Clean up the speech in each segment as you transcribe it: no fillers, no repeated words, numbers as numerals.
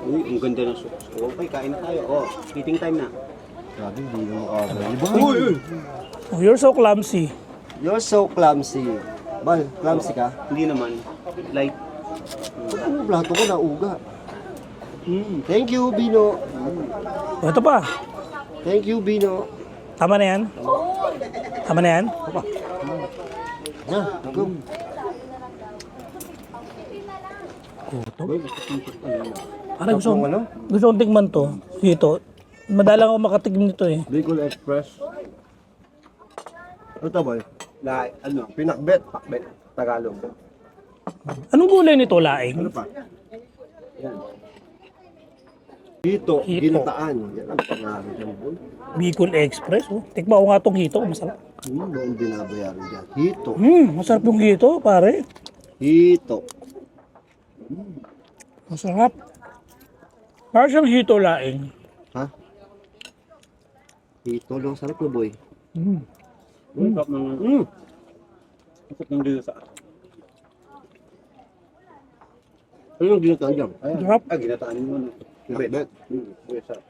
Uy, ang ganda ng sauce. Okay, kain na tayo. Oh, eating time na. Grabe, hindi na makakaliba. Uy! Oh, you're so clumsy. You're so clumsy. Bal, clumsy ka? Hindi naman. Light. Ano, plato ko nauga. Thank you, Bino. Oh, ito pa. Thank you, Bino. Tama na yan? Tama na yan? Na, go. Parang gusto, Tapos ano? gusto kong tigman to. Dito. Madalang ako makatigim nito eh. Bicol Express. Ano to, boy? Ano? Pinakbet. Pakbet. Tagalog. Anong gulay nito, laing? Ano pa? Hito, Hito. ginataan. Yan ang pangalan dyan, boy. Bicol Express. Oh. Tikma ko nga tong hito. Masarap. Noong binabayaran dyan. Hito. Masarap yung hito, pare. Hito. Masarap. Parang siyang hito, laing. Ha? Hito lang sarap na, boy. Sarap ng... Sarap ng dito sa... Ano yung ginataan dyan? Masarap. Ginataan mo. Pinakbet. Sarap.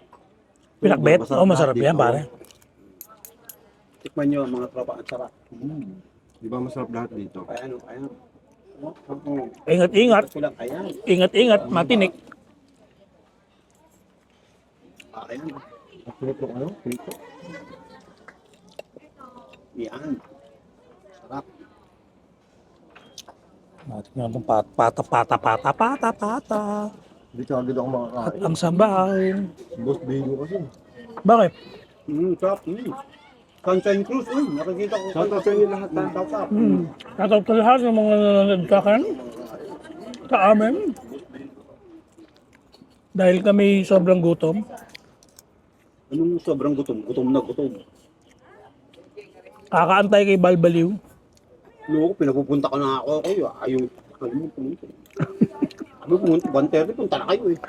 Pinakbet? Masarap Oh, masarap lahat yan, dito. pare. Tikman nyo mga tropa at sarap. Di ba masarap lahat dito? Ayan, ayan. Ingat-ingat. Kulang, ayan. Ingat-ingat. Matinik. Ayan. Masarap ng ano? Hito. Yan. Sarap. Tingnan itong pata. Hindi ka agad ako At makakain. ang sabay. Boss Bino kasi. Bakit? Sarap. Sunshine Cruise. Nakikita ko. Shoutout sa inyo lahat, ha? Sarap. Shoutout sa lahat ng mga nanonood sa akin. Sa amin. Dahil kami sobrang gutom. Anong sobrang gutom? Gutom na gutom. Kakaantay kay Balbaliw. Loko, pinapupunta ko na ako kayo. Ayaw mo pumunta. Sabi pumunta, 1:30 punta na kayo eh.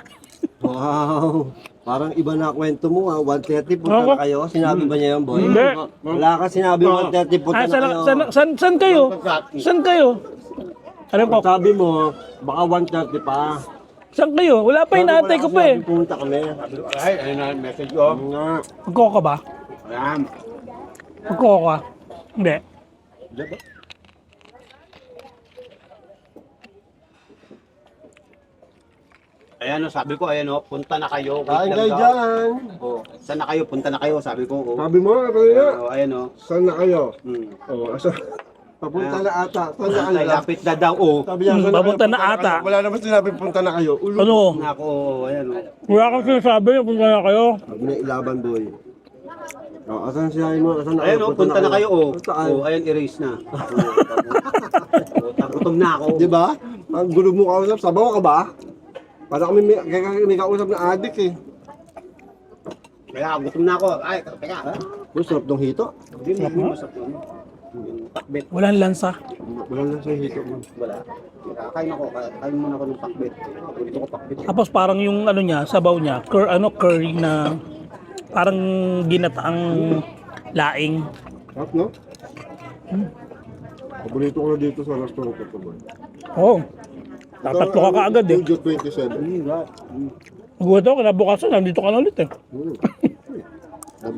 Wow! Parang iba na kwento mo, ha? 1:30 punta na kayo. Sinabi ba niya yun, boy? Hindi. Wala ka sinabi 1:30 punta na kayo. Saan kayo? Saan kayo? Alam ko, Sabi mo, baka 1:30 pa. saan kayo? Wala pa, inaantay ko pa eh. Sinabi pumunta kami. Ay, ayun na message ko. Nga. Magkoko ka ba? Ayan. Magkoko ka? Hindi. Ayan o, sabi ko, ayan o, punta na kayo. Wait Kain lang kayo daw. dyan. Oh, saan na kayo? Punta na kayo, sabi ko. Oh. Sabi mo, kaya. Ayan o. Saan na kayo? Oh. Asa? Papunta na ata. Saan na kayo? Ay, lapit na daw. Oh. Sabi niya, saan na Papunta kayo? na ata. Wala naman sinabi punta na kayo. Ulo. Ano? Nako, ayan o. Wala kang sinasabi kung kaya kayo. Sabi niya, ilaban, boy. Asan sinabi mo? Asan na kayo? Ayan o, punta na kayo. Oh. Saan? Oh, ayan, erase na. Oh, tagutom na ako. Di ba? Ang gulo mo kausap. Sabaw ka ba? Para kami may kausap na adik eh. Kaya gutom na ako. Ay, teka. Ha? Boy, sarap ng hito. Hindi mo masarap yun. Yung pakbet. Walang lansa. Wala lang sa hito mo. Wala. Kain ako. Kain muna ako ng pakbet. Gusto ko pakbet. Tapos parang yung ano niya, sabaw niya, curry na parang ginataang laing. Sarap, no? Paborito ko na dito sa restaurant ko, boy. Oo. Tatatlo ka kaagad eh. Studio 27. Gusto ko, kinabukasan, nandito ka na ulit eh.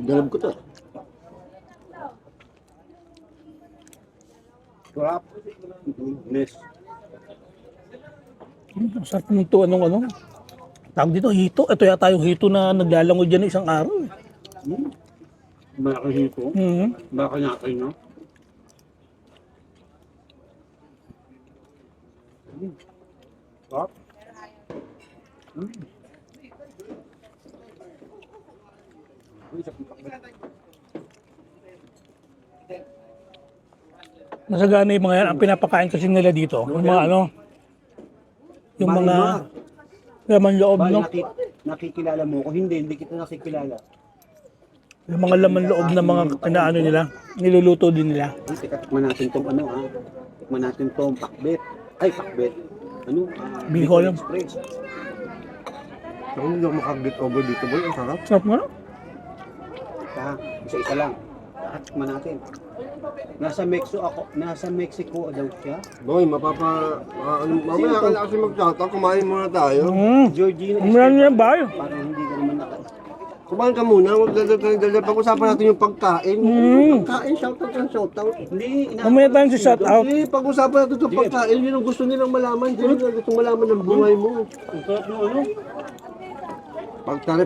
Dalab ko to. Sarap. Goodness. Ang sarap nito, anong. Tawag dito, hito. Ito yata yung hito na naglalangod dyan isang araw eh. Malaki hito. Baka natin, no? Sarap. Nasagana yung mga yan. Ang pinapakain kasi nila dito. Yung mga ano. Yung mga laman loob, Bali, no? nakikilala mo ko. Hindi kita nakikilala. Yung mga laman loob na mga pinaano nila. Niluluto din nila. Ay, teka, tikman natin tong ano ah. Tikman natin tong pakbet. Ay, pakbet. Ano? Bicol. Express. Ako hindi ako makabit over dito, boy. Ang sarap. Sarap nga. ha. Isa-isa lang. Lahat tikman natin. Nasa Mexico daw siya. Boy, mamaya ka na kasi magtata, kumain muna tayo. Georgina Meron yan ba? Parang hindi ka naman Kumain ka muna, pag-usapan natin yung pagkain. Pagkain, shoutout. Hindi, Mamaya tayong si shout out. Hindi, pag-usapan natin yung pagkain, yun ang gusto nilang malaman. Yun ang gusto malaman ng buhay mo. Ang sarap ng ano. Pagkari,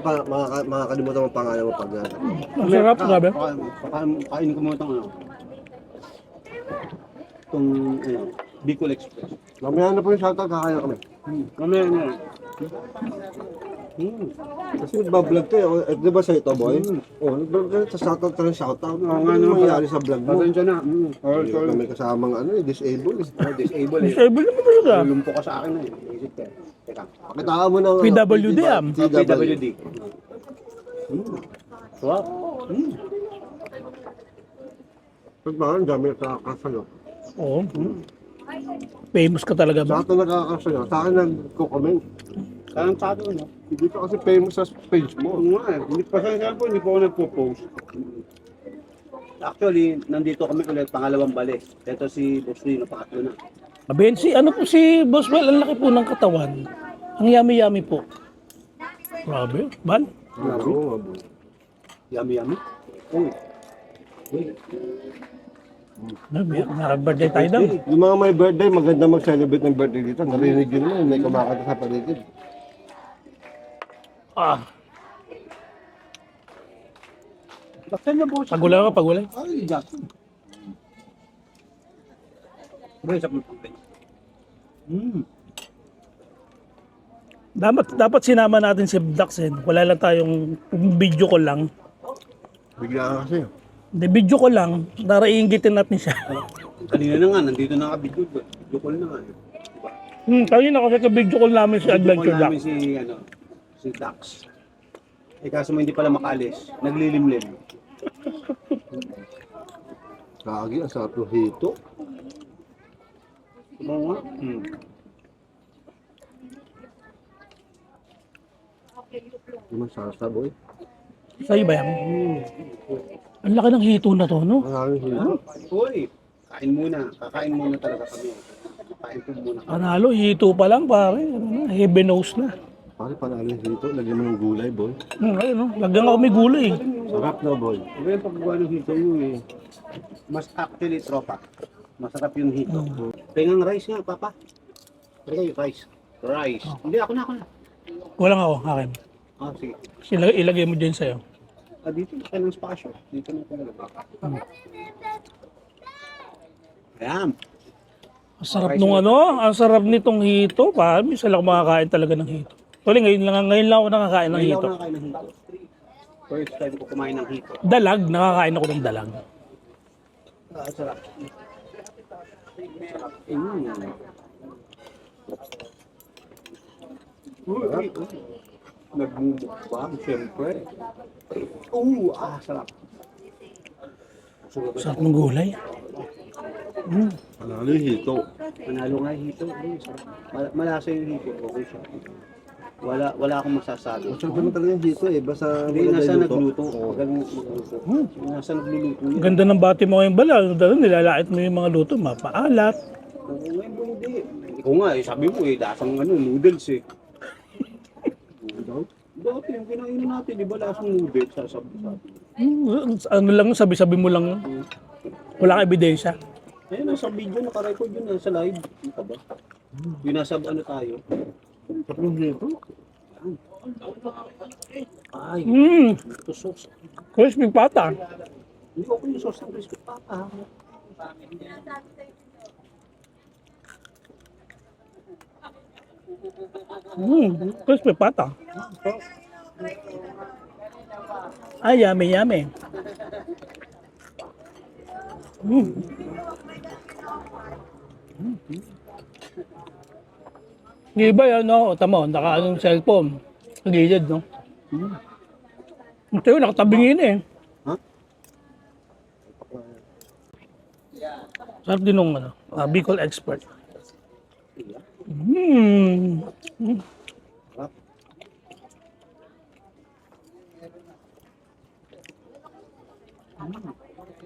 makakalimutan mo pangalan mo pag Ang sarap, grabe. Kainin ko muna itong ano. Itong ano, Bicol Express. Mamaya na po yung shoutout, kakain na kami. Mamaya na. Kasi nagbablog ka eh, di ba sa ito boy? Oo, nagbablog ka, sa shoutout ka ng shoutout. Oo nga, Ano no. mangyari sa vlog mo? Pasensya na. Hindi ka may kasamang disabled. Disable eh. Disable naman talaga. Lumpo ka sa akin na eh. Isip ka. Teka. Pakitaan mo ng PWD, PWD. Wow. Pag ba, ang dami nakakasalo. Oo. Famous ka talaga Sa ba? atin nakakasalo, sa akin nagko-comment. Parang sa akin, no? Hindi ka kasi famous sa page mo. Oo nga eh. Hindi pasensya po, hindi po ako nagpo-post. Actually, nandito kami ulit, pangalawang balik. Ito si Boss Lino, pangatlo na. Bensi, ano po si Boswell? Ang laki po ng katawan. Ang yummy-yummy po. Grabe. Ban? Oo, Yummy, yummy. Oh. Nag-birthday tayo daw. Yung mga may birthday, maganda mag-celebrate ng birthday dito. Narinig yun naman, may kumakanta sa paligid. Ah, Bakit na po siya? pagulay ka, pagulay. Ay, Jackson. Bray, sa pagpapin. Dapat sinama natin si Daxen. Wala lang tayong video ko lang. Bigla ka kasi. Hindi, video ko lang. Narainggitin natin siya. Kanina na nga, nandito na ka-video. Video call na nga. Diba? Kanina kasi ka-video call namin si Adventure Video call Dax. namin si Dax. Eh kaso mo hindi pala makalis. Naglilimlim. Kagi, ang sarap ng hito. Oo nga. Naman sarap boy. Sa'yo ba yan? Ang laki ng hito na to, no? Ang aming hito. Uy, kain muna. Kakain muna talaga kami. Kakain po muna. Panalo, hito pa lang pare. Ano na, heavy nose na. Pare, panalo yung hito. Lagyan mo ng gulay, boy. Ayun, no? Lagyan ako may gulay. Sarap na, boy. Iba yung paggawa ng hito mo eh. Mas actually, tropa. Masarap yung hito. Pengang rice nga, papa. Pero yung rice. Rice. Hindi, ako na. Walang ako, akin. Ah, sige. Ilagay mo dyan sa'yo. Ah, dito, kaya ng spasyo. Dito na talaga. Ayan. Ang sarap nung ano, ang sarap nitong hito. Pa, minsan lang ako makakain talaga ng hito. Tuloy, ngayon lang ako nakakain ng Ngayon hito. ako nakakain ng hito. First time ko kumain ng hito. Dalag, nakakain ako ng dalag. Ah, sarap. Nagmumukbang, siyempre. Sarap. Sarap ng gulay. Panalo yung hito. Manalo nga yung hito. Sarap. Malasa yung hito. Okay siya. Wala akong masasabi. Masarap naman talaga yung hito eh. Basta Hindi, maganda nasa yung luto. nagluto. Magaling magluto. Nasa nagluluto Ang yun. ganda ng bati mo ngayong bala. Nilalait mo yung mga luto, mapaalat. Oo, ngayon po hindi. Ikaw nga eh, sabi mo eh, dasang noodles eh. Dati yung kinain natin, di ba lasang noodles, sasabi. Ano lang, sabi-sabi mo lang. Wala kang ebidensya. Ayun, nasa video, naka-record yun, nasa live. Ano ka ba? Yung nasa ano tayo. Sarap ng hito. Ay, ito sauce. Crispy pata. Hindi ko yung sauce ng crispy pata. Crispy pata. Ay, yummy, yummy. Yung iba yan, no? Tama, naka-anong cellphone. Sa gilid, no? Ito yun, nakatabingin eh. Ha? Sarap din nung ano, Bicol Expert. Mm.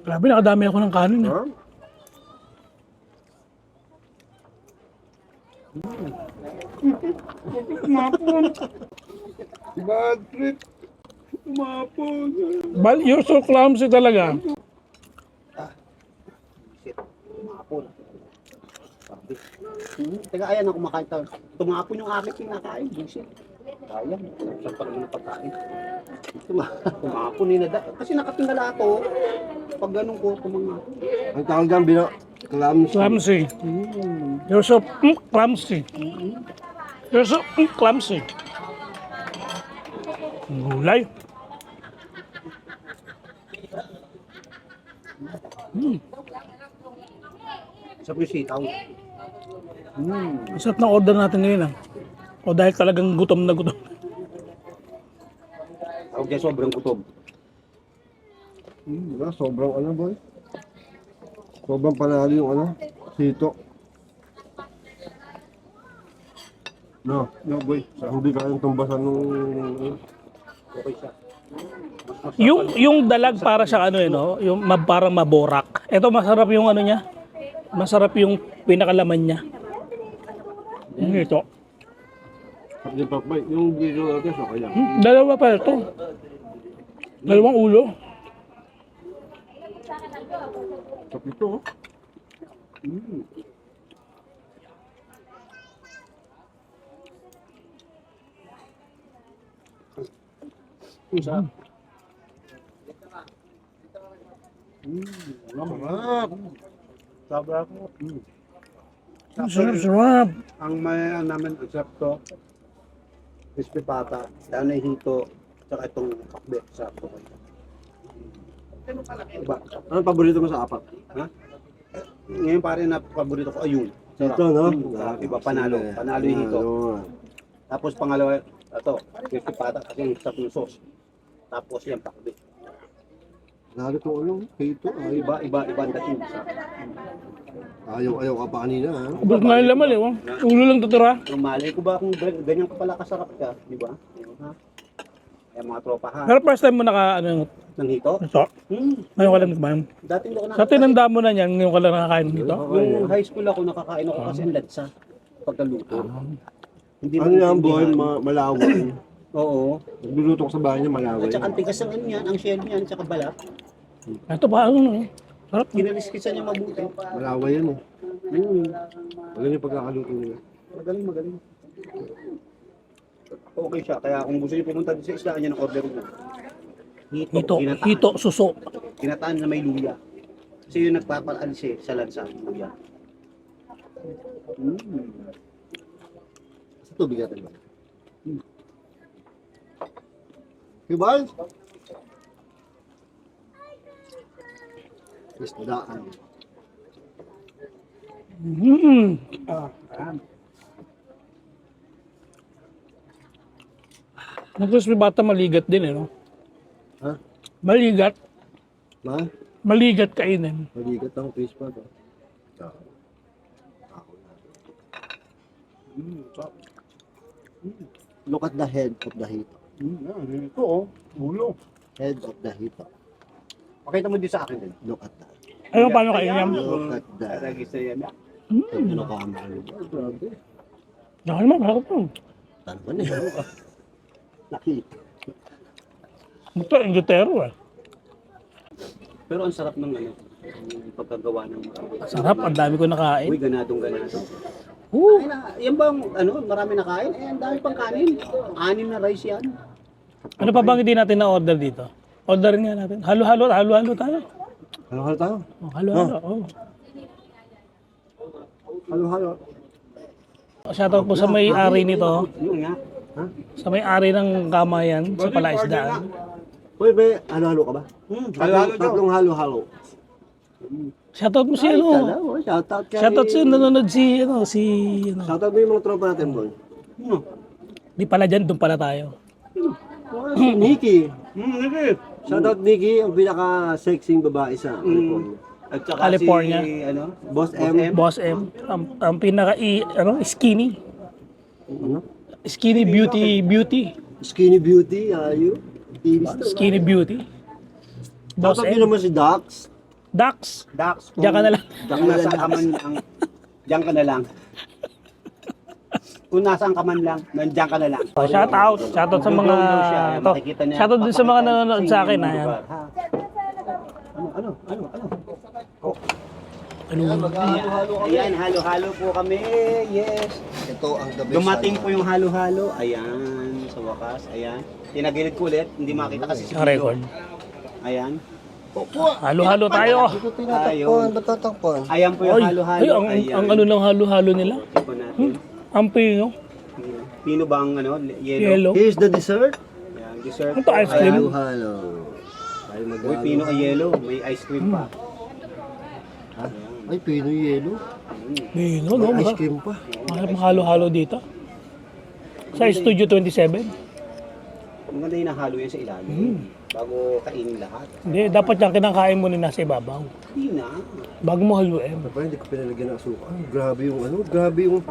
Grabe, nakadami ako ng kanin. Ha? Bad trip. Umapon. You're so clumsy talaga. Shit. Umapon. Sabi. Teka, ayan ako kumakain tayo. Tumapon yung aking kinakain. Bullshit. Sayang. Saan pa naman ang pagkain? Tumapon ni Nada. Kasi nakatingala ako. Pag ganun ko, tumangapon. Ang tawag dyan, clumsy. Clumsy. You're so clumsy. You're so clumsy. Gulay. Sabi yung sitaw. Ang sarap ng order natin ngayon ah. O dahil talagang gutom na gutom. Ako dyan sobrang gutom. Sobrang ano, boy? Sobrang panalo yung ano, sito. No, No boy. hindi kayang tumbasan nung... Okay siya. Yung dalag para siya ano no, yung parang maborak. Ito masarap yung ano niya. Masarap yung pinakalaman niya. Ito. Hindi pa, boy. Yung video natin, so kaya. Dalawa pa ito. Dalawang ulo. Sarap ito, oh. Isa. Sarap. Sabra ko. Sarap. Ang may namin accept to crispy pata, danay hito, tsaka itong pakbe sa ko. Diba? Ano paborito mo sa apat? Ha? Ngayon pare na paborito ko ayun. Sarap. Ito, no? Iba panalo. Panalo yung hito. Tapos pangalawa, ito, crispy pata kasi yung sarap ng sauce. Tapos yan pakbe. Lalo itong ano, hito. Iba ang dating sa. Ayaw ka pa kanina, ha? Ubus nga yung laman eh. Oh. Ulo lang tutira. Malay ko ba kung ganyan ka pala kasarap ka, di ba? Ha? Kaya mga tropa ha. Pero first time mo naka ano Nang hito? ito. Ngayon ka lang nagmayan. Dati hindi ako Sa tinanda mo na niyan, ngayon ka lang nakakain dito. Yung high school ako nakakain ako kasi ang ladsa pagkaluto. Hindi Ano yan, boy? Malaway. Oo. Nagluluto ko sa bahay niya, malaway. At saka ang tigas ng ano yan, ang shell niyan, tsaka balat. Ito pa ano. Sarap. Kinaliskisan niya mabuti. Malaway yan, eh. Magaling yung pagkakaluto nila. Magaling. Okay siya, kaya kung gusto niyo pumunta din sa isla, niya ng order mo. Hito. Kinataan. Hito, suso. Kinataan na may luya. Kasi yung nagpapaalis sa lansa, luya. Sa tubig natin ba? Kibal? Isdaan. Ang crispy bata maligat din eh, no? Ha? Maligat. Ma? Maligat kainin. Maligat ang fish pa to. Look at the head of the hito. Ito oh, ulo. Head of the hito. Pakita mo din sa akin din. Look at that. Ano paano kainin yan? Look at that. Lagi sa yan. Ito na kamay. Nakal naman, bakit po? Ano ba niya? Laki. Ito, ingitero eh. Pero ang sarap ng ano, yung pagkagawa ng Sarap, ang dami ko nakain. uy, ganadong. Ay, yan ba ano, marami nakain? Eh, ang dami pang kanin. 6 na rice yan. Ano pa bang hindi natin na-order dito? Orderin nga natin. Halo-halo tayo. Halo-halo tayo. Oh, halo-halo. Oh. Halo-halo. Shoutout po sa may-ari nito. Yun nga. Sa may-ari ng kamayan sa Palaisdaan. Uy, may halo-halo ka ba? Halo-halo daw. Tatlong halo-halo. Shoutout mo si ano. Shoutout kay... Shoutout si nanonood si ano. Shoutout mo yung mga tropa natin, boy. Di pala dyan, doon pala tayo. Si Nikki. Sige. Shoutout Nikki, ang pinaka-sexing babae sa California. At saka California. si, ano, Boss M. Boss M. Ang pinaka skinny. Ano? Skinny beauty. Skinny Beauty, you? TV star. Skinny beauty. Boss Dapat M. yun naman si Dax. Dax, Dax, diyan ka na lang. Kung nasaan ka man lang, diyan ka na lang. Kung nasaan ka man lang, nandiyan ka na lang. Oh, shout out sa mga ito. Shout out din sa mga nanonood sa akin. Ayan. Ano? Ayan, halo-halo po kami. Yes. Ito ang the best. Dumating po yung halo-halo. Ayan, sa wakas. Ayan. Tinagilid ko ulit. Hindi makita kasi si Ang record. Ayan. Halo-halo tayo. Ito tinatakpan, ba't tatakpan? Ayan po yung Ay, halo-halo. Ayan. ang ano ng halo-halo nila. Tipo natin. Ang pino. Pino ba ang ano? Yellow. Yellow. Here's the dessert. Ayan, dessert. Ito, ice cream. Ayan. Halo. Ay, Uy, pino ay yellow. May ice cream pa. Ay, pino yelo. Pino, no? May ice cream pa. Halo-halo dito. Sa Studio 27. Maganda yung nahalo yan sa ilalim. Bago kainin lahat. Hindi, dapat yung kinakain mo na nasa ibabaw. Hindi na. Bago mo haluin. Parang hindi ko pinalagyan ng asukal. Grabe yung ano, grabe yung...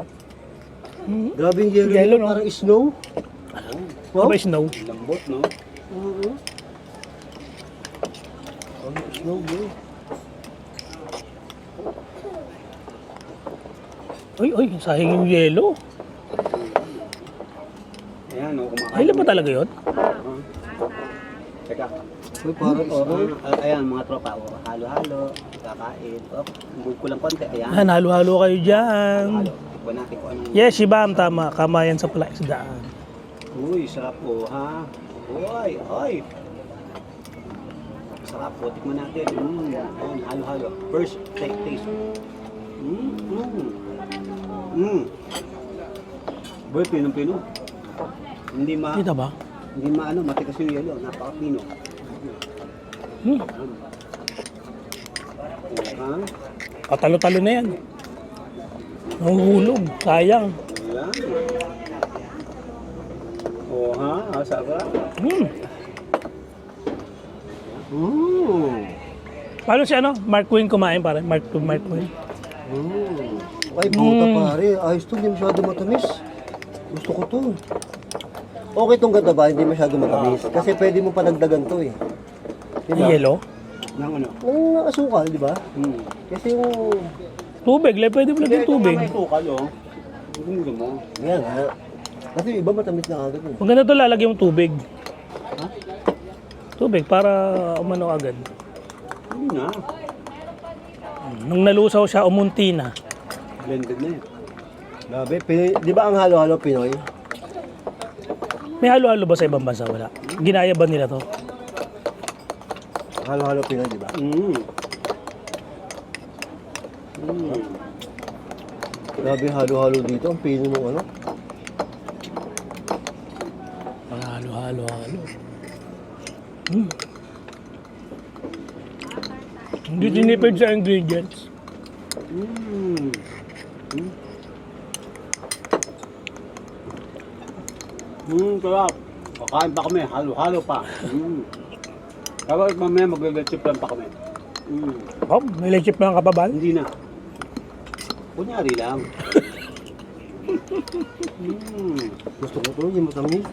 Grabe yung yelo. Yelo, nito, no? Parang snow. Ano ba snow? Lambot, no? Parang snow, bro. Uy, sahing yung yelo. Ayan, no? Kumakain. Ay, ba talaga yun? Teka. Uy, parang ano. Ayan, mga tropa. Oh, halo-halo. Kakain. Oh, move ko lang konti. Ayan. Yan, halo-halo kayo dyan. Halo. Tignan natin kung anong... Yes, Shibam, tama. Kamayan sa palaisdaan. Uy, sarap po, ha? Uy, ay! Sarap po. Tikman natin. Ayan, halo-halo. First, taste. Boy, pinong-pino. Hindi Kita ba? matikas yung yelo. Napaka-pino. Ha? Katalo-talo na yan. Nahuhulog. Sayang. Ayan. Oh, ha? Sarap. Paano si ano? Mark Quinn kumain pare. Mark Quinn. Ay, buta pare. Ayos to, hindi masyado matamis. Gusto ko to. Okay tong ganda ba? Hindi masyado matamis. Kasi pwede mo panagdagan to eh. Diba? Ay, yelo. Nang ano? Ang asukal, di ba? Kasi yung... Tubig. Pwede mo lagyan tubig. May tukal, oh. Gusto mo. Yan ha. Kasi yung iba matamis na agad eh. Kung ganito lalagyan mo tubig. Tubig para umano agad. Hindi na. Nung nalusaw siya, umunti na. Blended na yun. Grabe, di ba ang halo-halo Pinoy? May halo-halo ba sa ibang bansa? Wala. Ginaya ba nila to? Halo-halo Pinoy, di ba? Grabe halo-halo dito. Ang pino nung ano. Mga halo-halo. Hindi tinipid sa ingredients. Sarap. Kakain pa kami. Halo-halo pa. Kapag mamaya mag-leche plan pa kami. Oh, may leche pa ng kapabal? Hindi na. Kunyari lang. Gusto ko to, yung matamis.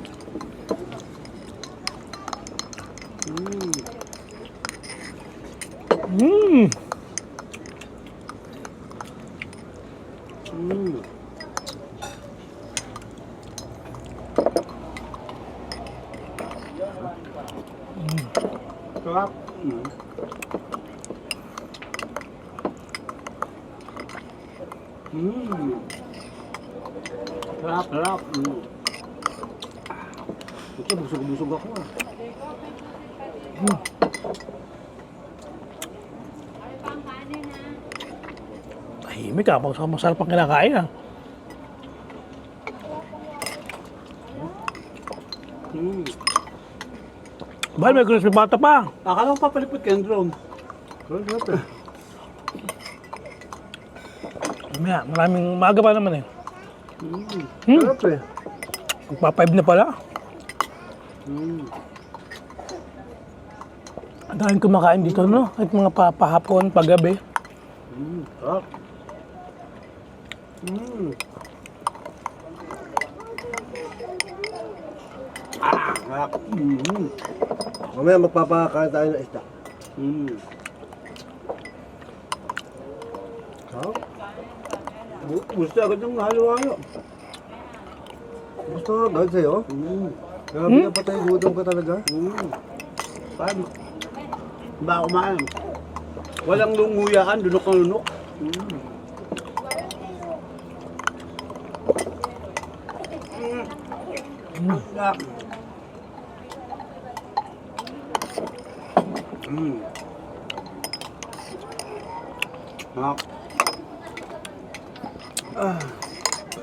Sarap. Sarap. Ito, busog-busog ako. Tahimik ka. Masarap ang kinakain ah. Bahal, may crispy pata pa. Akala ko papalipot ka ng drone. Mamaya, maraming maaga pa naman eh. Sarap eh. Magpa-5 na pala. Ang daming kumakain dito, no? Kahit mga pahapon, paggabi. Sarap. Sarap. Mamaya magpapakain tayo ng isda. Sarap. Gusto agad ng halo-halo. Gusto nga agad sa'yo? Grabe na patay gutom ka talaga. Paano? Ba kumain? Walang lunguyaan, lunok ng lunok. Ang sarap. Sarap.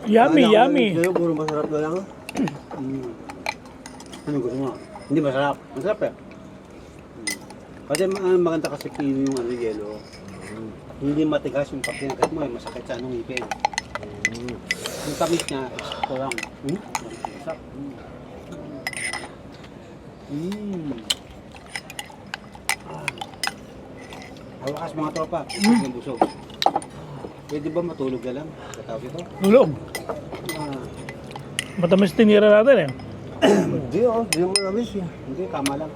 Yummy, Kala ko yummy. Sa'yo, puro masarap na lang. Ano gusto mo? Hindi masarap. Masarap eh. Kasi maganda kasi pino yung ano, yelo. Hindi matigas yung pagkinagat mo, masakit sa anong ngipin. Yung tamis niya, ito lang. Masarap. Hawakas mga tropa, yung busog. Pwede ba matulog na lang? Katawag ito? Tulog. Matamis tinira natin eh. Hindi hindi mo namis eh. Hindi, tama lang.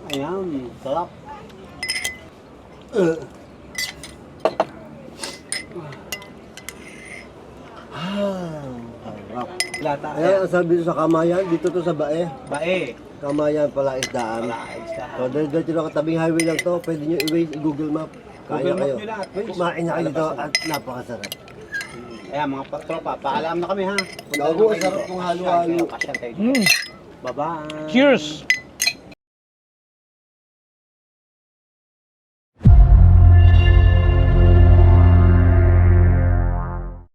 Ayan, sarap. Sarap. Lata. Ayan, ang sabi sa Kamayan, dito to sa Bae. Bae. Kamayan pala isdaan. Wala, isda. So, dahil lang katabing highway lang to, pwede nyo i-Google Map. Kaya Google Map kayo. nyo lahat, please. Kumain na kayo dito Palabasan. at napakasarap. Ayan mga tropa, paalam na kami ha. Gago, ang sarap ng halo-halo. Pasyal kayo. Mm. Bye-bye. Cheers!